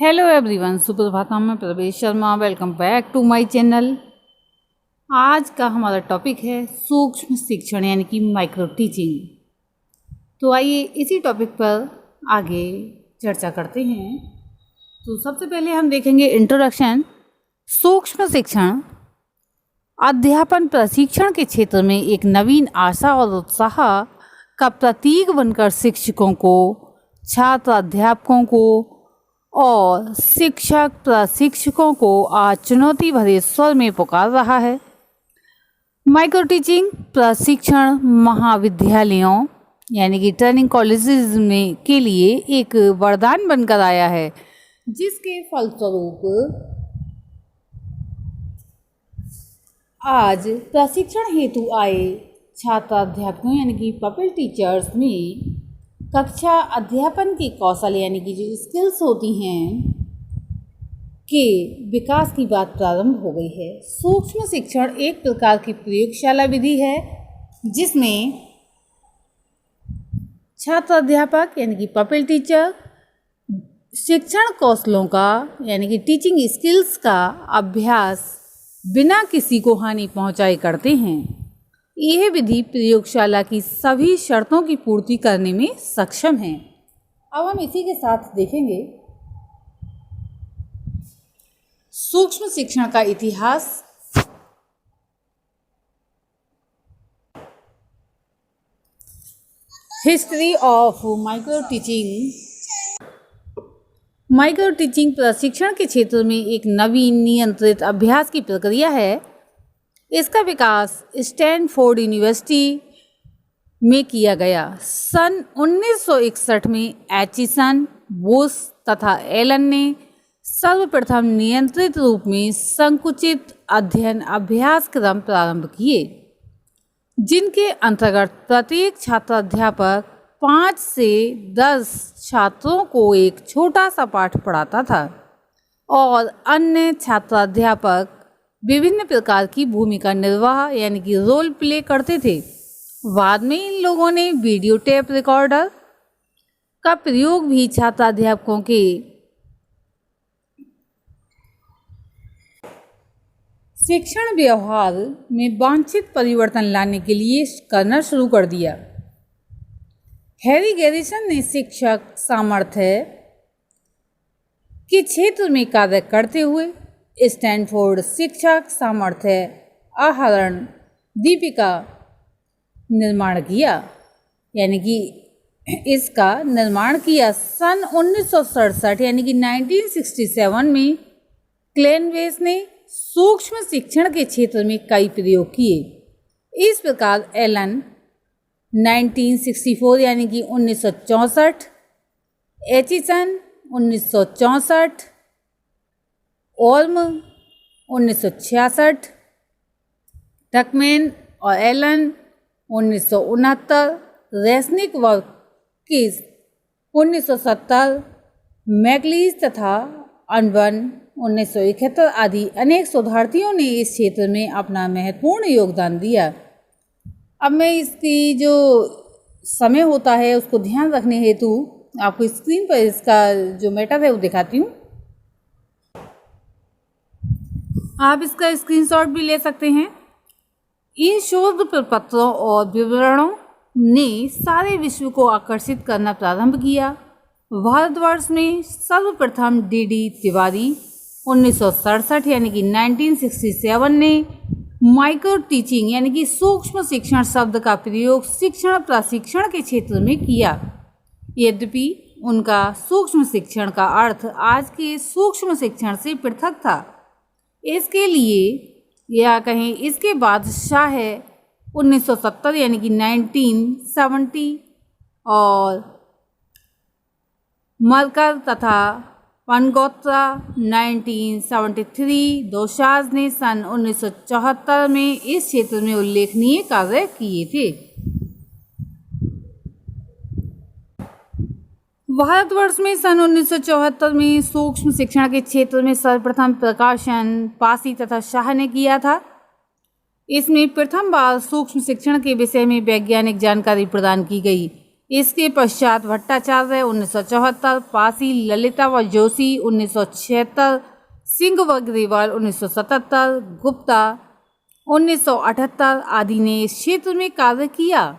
Hello everyone, सुप्रभातम। मैं Pravesh Sharma. Welcome back to my channel. आज का हमारा टॉपिक है सूक्ष्म शिक्षण यानी कि माइक्रो टीचिंग। तो आइए इसी टॉपिक पर आगे चर्चा करते हैं। तो सबसे पहले हम देखेंगे इंट्रोडक्शन। सूक्ष्म शिक्षण अध्यापन प्रशिक्षण के क्षेत्र में एक नवीन आशा और उत्साह का प्रतीक बनकर शिक्षकों को, छात्र अध्यापकों को और शिक्षक प्रशिक्षकों को आज चुनौती भरे स्वर में पुकार रहा है। माइक्रो टीचिंग प्रशिक्षण महाविद्यालयों यानी कि ट्रेनिंग कॉलेजेस में के लिए एक वरदान बनकर आया है, जिसके फलस्वरूप आज प्रशिक्षण हेतु आए छात्राध्यापकों यानी कि पपल टीचर्स में कक्षा अध्यापन के कौशल यानी कि जो स्किल्स होती हैं के विकास की बात प्रारंभ हो गई है। सूक्ष्म शिक्षण एक प्रकार की प्रयोगशाला विधि है जिसमें छात्र अध्यापक यानी कि पपल टीचर शिक्षण कौशलों का यानी कि टीचिंग स्किल्स का अभ्यास बिना किसी को हानि पहुंचाए करते हैं। यह विधि प्रयोगशाला की सभी शर्तों की पूर्ति करने में सक्षम है। अब हम इसी के साथ देखेंगे सूक्ष्म शिक्षण का इतिहास। History of micro teaching. Micro teaching प्रशिक्षण के क्षेत्र में एक नवीन नियंत्रित अभ्यास की प्रक्रिया है। इसका विकास स्टैनफोर्ड यूनिवर्सिटी में किया गया। सन 1961 में एचिसन, बोस तथा एलन ने सर्वप्रथम नियंत्रित रूप में संकुचित अध्ययन अभ्यास क्रम प्रारंभ किए, जिनके अंतर्गत प्रत्येक छात्राध्यापक 5 से 10 छात्रों को एक छोटा सा पाठ पढ़ाता था और अन्य छात्राध्यापक विभिन्न प्रकार की भूमिका निर्वाह यानी कि रोल प्ले करते थे। बाद में इन लोगों ने वीडियो टेप रिकॉर्डर का प्रयोग भी छात्राध्यापकों के शिक्षण व्यवहार में वांछित परिवर्तन लाने के लिए करना शुरू कर दिया। हैरी गैरिसन ने शिक्षक सामर्थ्य के क्षेत्र में कार्य करते हुए स्टैनफोर्ड शिक्षक सामर्थ्य आहरण दीपिका निर्माण किया यानी कि इसका निर्माण किया। सन 1967 यानी कि 1967 में क्लेनवेस ने सूक्ष्म शिक्षण के क्षेत्र में कई प्रयोग किए। इस प्रकार एलन 1964 यानी कि 1964, एचिसन 1964, ओल्म 1966, टकमैन और एलन 1969, रेसनिक व किस 1970, मैकलीज तथा अनवन 1971 आदि अनेक शोधार्थियों ने इस क्षेत्र में अपना महत्वपूर्ण योगदान दिया। अब मैं इसकी जो समय होता है उसको ध्यान रखने हेतु आपको स्क्रीन पर इसका जो मैटर है वो दिखाती हूँ। आप इसका स्क्रीनशॉट भी ले सकते हैं। इन शोध प्रपत्रों और विवरणों ने सारे विश्व को आकर्षित करना प्रारंभ किया। भारतवर्ष में सर्वप्रथम डी तिवारी 1967 यानी कि 1967 ने माइक्रो टीचिंग यानी कि सूक्ष्म शिक्षण शब्द का प्रयोग शिक्षण प्रशिक्षण के क्षेत्र में किया। यद्यपि उनका सूक्ष्म शिक्षण का अर्थ आज के सूक्ष्म शिक्षण से पृथक था। इसके लिए या कहें इसके बादशाह है 1970 यानी कि 1970 और मरकर तथा पनगोत्रा 1973। दोशाज ने सन 1974 में इस क्षेत्र में उल्लेखनीय कार्य किए थे। भारतवर्ष में सन 1974 में सूक्ष्म शिक्षण के क्षेत्र में सर्वप्रथम प्रकाशन पासी तथा शाह ने किया था। इसमें प्रथम बार सूक्ष्म शिक्षण के विषय में वैज्ञानिक जानकारी प्रदान की गई। इसके पश्चात भट्टाचार्य 1974, पासी, ललिता व जोशी 1976, सिंह व ग्रेवाल 1977, गुप्ता 1978 आदि ने इस क्षेत्र में कार्य किया।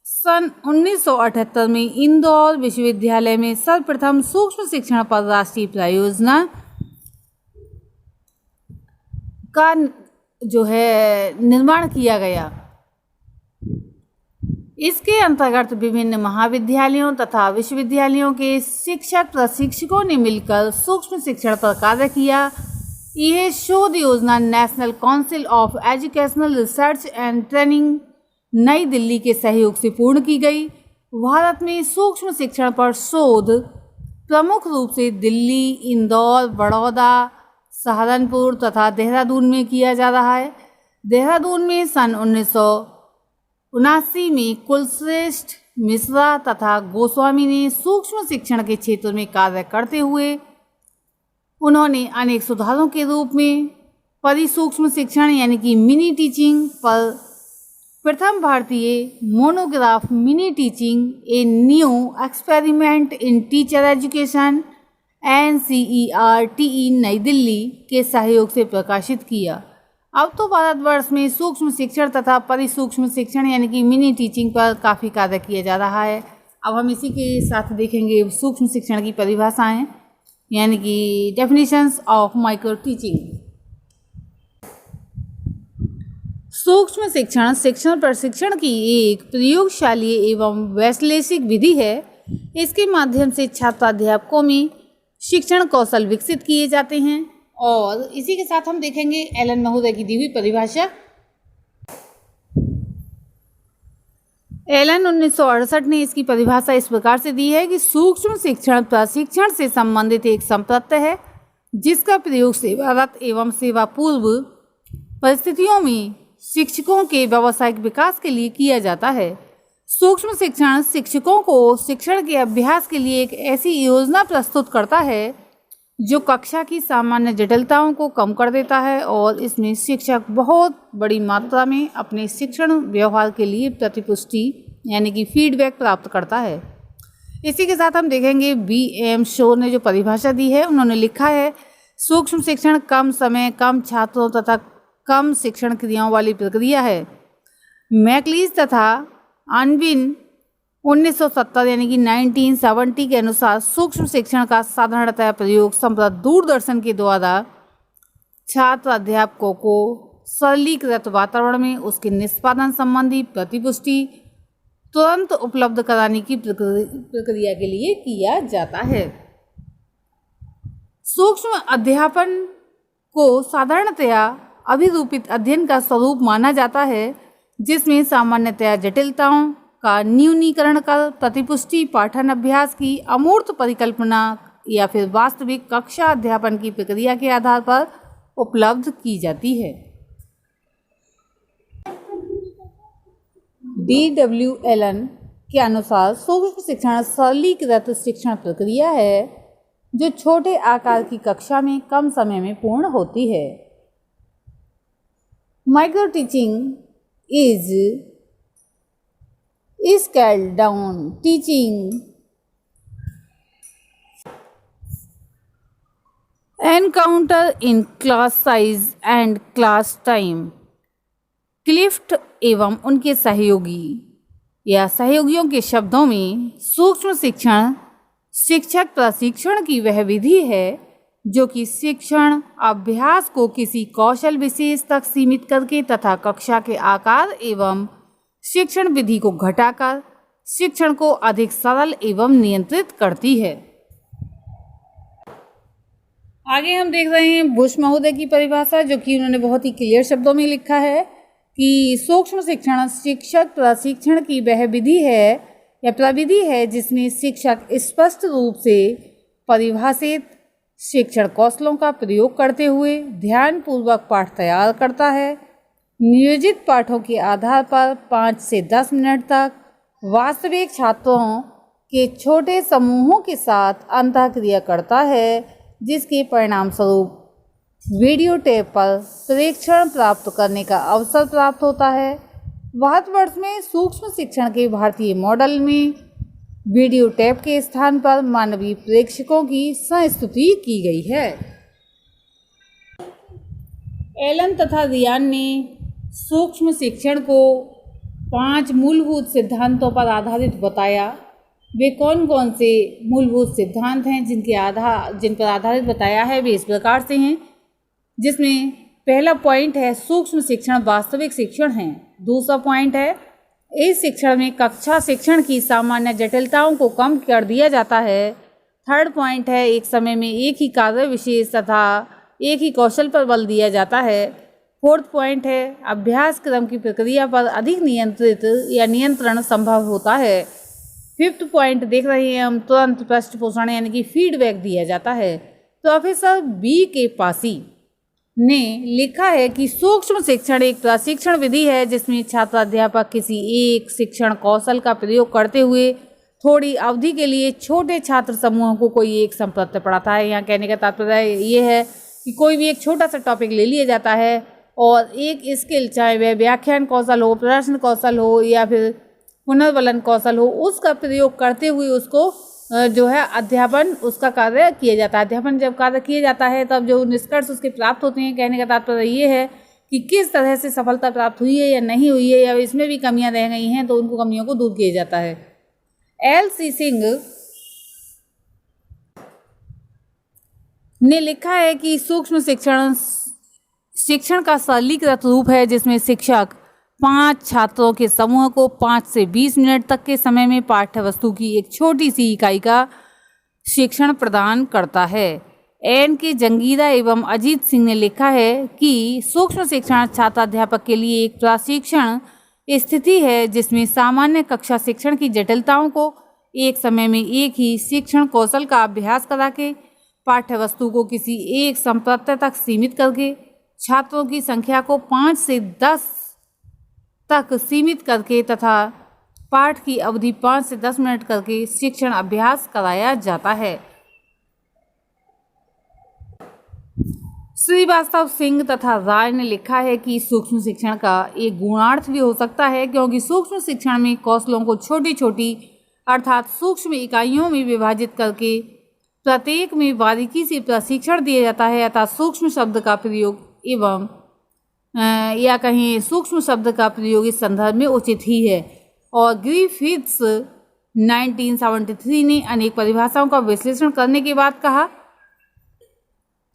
सन 1978 में इंदौर विश्वविद्यालय में सर्वप्रथम सूक्ष्म शिक्षण पर राष्ट्रीय परियोजना का निर्माण किया गया। इसके अंतर्गत विभिन्न महाविद्यालयों तथा विश्वविद्यालयों के शिक्षक प्रशिक्षकों ने मिलकर सूक्ष्म शिक्षण पर कार्य किया। यह शोध योजना national council of educational research and training नई दिल्ली के सहयोग से पूर्ण की गई। भारत में सूक्ष्म शिक्षण पर शोध प्रमुख रूप से दिल्ली, इंदौर, बड़ौदा, सहारनपुर तथा देहरादून में किया जा रहा है। देहरादून में सन 1979 में कुलश्रेष्ठ, मिश्रा तथा गोस्वामी ने सूक्ष्म शिक्षण के क्षेत्र में कार्य करते हुए उन्होंने अनेक सुधारों के रूप में परिसूक्ष्म शिक्षण यानी कि मिनी टीचिंग पर प्रथम भारतीय monograph mini teaching a new experiment in teacher education NCERTE नई दिल्ली के सहयोग से प्रकाशित किया। अब तो भारतवर्ष में सूक्ष्म शिक्षण तथा परिसूक्ष्म शिक्षण यानी कि मिनी टीचिंग पर काफ़ी कार्य किया जा रहा है। अब हम इसी के साथ देखेंगे सूक्ष्म शिक्षण की परिभाषाएं यानी कि डेफिनेशंस ऑफ माइक्रो टीचिंग। सूक्ष्म शिक्षण शिक्षण प्रशिक्षण की एक प्रयोगशालीय एवं वैश्लेषिक विधि है। इसके माध्यम से छात्राध्यापकों में शिक्षण कौशल विकसित किए जाते हैं। और इसी के साथ हम देखेंगे एलन महोदय की दी हुई परिभाषा। एलन 1968 ने इसकी परिभाषा इस प्रकार से दी है कि सूक्ष्म शिक्षण प्रशिक्षण से संबंधित एक संप्रत्यय है जिसका प्रयोग सेवारत एवं सेवा पूर्व परिस्थितियों में शिक्षकों के व्यावसायिक विकास के लिए किया जाता है। सूक्ष्म शिक्षण शिक्षकों को शिक्षण के अभ्यास के लिए एक ऐसी योजना प्रस्तुत करता है जो कक्षा की सामान्य जटिलताओं को कम कर देता है और इसमें शिक्षक बहुत बड़ी मात्रा में अपने शिक्षण व्यवहार के लिए प्रतिपुष्टि यानी कि फीडबैक प्राप्त करता है। इसी के साथ हम देखेंगे BM शोर ने जो परिभाषा दी है। उन्होंने लिखा है सूक्ष्म शिक्षण कम समय, कम छात्रों तथा कम शिक्षण क्रियाओं वाली प्रक्रिया है। मैकलीज तथा अनविन 1970 यानी कि 1970 के अनुसार सूक्ष्म शिक्षण का साधारणतः प्रयोग संप्रदाय दूरदर्शन के द्वारा छात्र अध्यापकों को सरलीकृत वातावरण में उसके निष्पादन संबंधी प्रतिपुष्टि तुरंत उपलब्ध कराने की प्रक्रिया के लिए किया जाता है। सूक्ष्म अध्यापन को साधारणतया अभिरूपित अध्ययन का स्वरूप माना जाता है जिसमें सामान्यतया जटिलताओं का न्यूनीकरण कर प्रतिपुष्टि पाठन अभ्यास की अमूर्त परिकल्पना या फिर वास्तविक कक्षा अध्यापन की प्रक्रिया के आधार पर उपलब्ध की जाती है। D.W. एलन के अनुसार सूक्ष्म शिक्षण सरलीकृत शिक्षण प्रक्रिया है जो छोटे आकार की कक्षा में कम समय में पूर्ण होती है। Micro teaching is scaled down teaching encounter in class size and class time। Clift एवं उनके सहयोगी या सहयोगियों के शब्दों में सूक्ष्म शिक्षण शिक्षक प्रशिक्षण की वह विधि है जो कि शिक्षण अभ्यास को किसी कौशल विशेष तक सीमित करके तथा कक्षा के आकार एवं शिक्षण विधि को घटाकर शिक्षण को अधिक सरल एवं नियंत्रित करती है। आगे हम देख रहे हैं बुश महोदय की परिभाषा जो कि उन्होंने बहुत ही क्लियर शब्दों में लिखा है कि सूक्ष्म शिक्षण शिक्षक प्रशिक्षण की वह विधि है या प्रविधि है जिसमें शिक्षक स्पष्ट रूप से परिभाषित शिक्षण कौशलों का प्रयोग करते हुए ध्यानपूर्वक पाठ तैयार करता है। नियोजित पाठों के आधार पर 5 से 10 मिनट तक वास्तविक छात्रों के छोटे समूहों के साथ अंतःक्रिया करता है जिसके परिणाम स्वरूप वीडियो टेप पर प्रेक्षण प्राप्त करने का अवसर प्राप्त होता है। भारतवर्ष में सूक्ष्म शिक्षण के भारतीय मॉडल में वीडियो टेप के स्थान पर मानवीय प्रेक्षकों की संस्तुति की गई है। एलन तथा रियान ने सूक्ष्म शिक्षण को 5 मूलभूत सिद्धांतों पर आधारित बताया। वे कौन कौन से मूलभूत सिद्धांत हैं जिन पर आधारित बताया है, वे इस प्रकार से हैं, जिसमें पहला पॉइंट है सूक्ष्म शिक्षण वास्तविक शिक्षण है। दूसरा पॉइंट है इस शिक्षण में कक्षा शिक्षण की सामान्य जटिलताओं को कम कर दिया जाता है। थर्ड पॉइंट है एक समय में एक ही कार्य विशेष तथा एक ही कौशल पर बल दिया जाता है। फोर्थ पॉइंट है अभ्यास क्रम की प्रक्रिया पर अधिक नियंत्रण संभव होता है। फिफ्थ पॉइंट देख रहे हैं हम, तुरंत पृष्ठपोषण यानी कि फीडबैक दिया जाता है। प्रोफेसर बी के पासी ने लिखा है कि सूक्ष्म शिक्षण एक प्रशिक्षण विधि है जिसमें छात्र अध्यापक किसी एक शिक्षण कौशल का प्रयोग करते हुए थोड़ी अवधि के लिए छोटे छात्र समूहों को कोई एक संपत्ति पढ़ाता है। यहाँ कहने का तात्पर्य ये है कि कोई भी एक छोटा सा टॉपिक ले लिया जाता है और एक स्किल, चाहे वह व्याख्यान कौशल हो, प्रश्न कौशल हो या फिर पुनर्वलन कौशल हो, उसका प्रयोग करते हुए उसको जो है अध्यापन उसका कार्य किया जाता है। अध्यापन जब कार्य किया जाता है तब जो निष्कर्ष उसके प्राप्त होते हैं, कहने का तात्पर्य ये है कि किस तरह से सफलता प्राप्त हुई है या नहीं हुई है या इसमें भी कमियां रह गई हैं तो उनको कमियों को दूर किया जाता है। एल.सी. सिंह ने लिखा है कि सूक्ष्म शिक्षण का सरलीकृत रूप है जिसमें शिक्षक 5 छात्रों के समूह को 5 से 20 मिनट तक के समय में पाठ्य वस्तु की एक छोटी सी इकाई का शिक्षण प्रदान करता है। एन के जंगीरा एवं अजीत सिंह ने लिखा है कि सूक्ष्म शिक्षण छात्राध्यापक के लिए एक प्रशिक्षण स्थिति है जिसमें सामान्य कक्षा शिक्षण की जटिलताओं को एक समय में एक ही शिक्षण कौशल का अभ्यास करा के पाठ्य वस्तु को किसी एक संपत्ति तक सीमित करके छात्रों की संख्या को 5 से 10 तक सीमित करके तथा पाठ की अवधि 5 से 10 मिनट करके शिक्षण अभ्यास कराया जाता है। श्रीवास्तव, सिंह तथा राय ने लिखा है कि सूक्ष्म शिक्षण का एक गुणार्थ भी हो सकता है क्योंकि सूक्ष्म शिक्षण में कौशलों को छोटी छोटी अर्थात सूक्ष्म इकाइयों में विभाजित करके प्रत्येक में बारीकी से प्रशिक्षण दिया जाता है। अतः सूक्ष्म शब्द का प्रयोग या कहीं सूक्ष्म शब्द का प्रयोग इस संदर्भ में उचित ही है। और ग्रिफिथ्स 1973 ने अनेक परिभाषाओं का विश्लेषण करने के बाद कहा,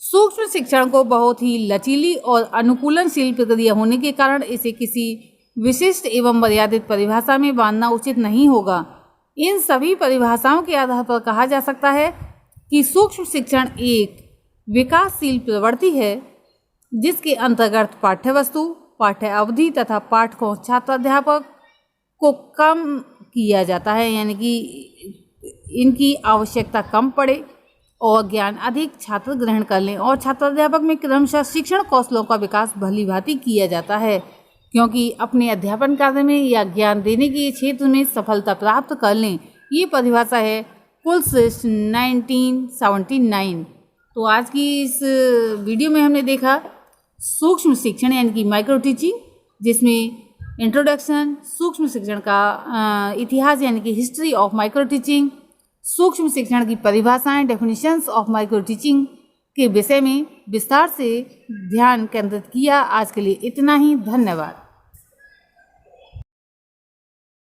सूक्ष्म शिक्षण को बहुत ही लचीली और अनुकूलनशील प्रक्रिया होने के कारण इसे किसी विशिष्ट एवं मर्यादित परिभाषा में बांधना उचित नहीं होगा। इन सभी परिभाषाओं के आधार पर कहा जा सकता है कि सूक्ष्म शिक्षण एक विकासशील प्रवृत्ति है जिसके अंतर्गत पाठ्य वस्तु, पाठ्य अवधि तथा पाठ को छात्राध्यापक को कम किया जाता है, यानी कि इनकी आवश्यकता कम पड़े और ज्ञान अधिक छात्र ग्रहण कर लें और छात्राध्यापक में क्रमशः शिक्षण कौशलों का विकास भली भांति किया जाता है क्योंकि अपने अध्यापन कार्य में या ज्ञान देने के क्षेत्र में सफलता प्राप्त कर लें। ये परिभाषा है कुलश्रेष्ठ 1979। तो आज की इस वीडियो में हमने देखा सूक्ष्म शिक्षण यानी कि माइक्रो टीचिंग, जिसमें इंट्रोडक्शन, सूक्ष्म शिक्षण का इतिहास यानी कि हिस्ट्री ऑफ माइक्रो टीचिंग, सूक्ष्म शिक्षण की परिभाषाएं, डेफिनेशंस ऑफ माइक्रो टीचिंग के विषय में विस्तार से ध्यान केंद्रित किया। आज के लिए इतना ही, धन्यवाद।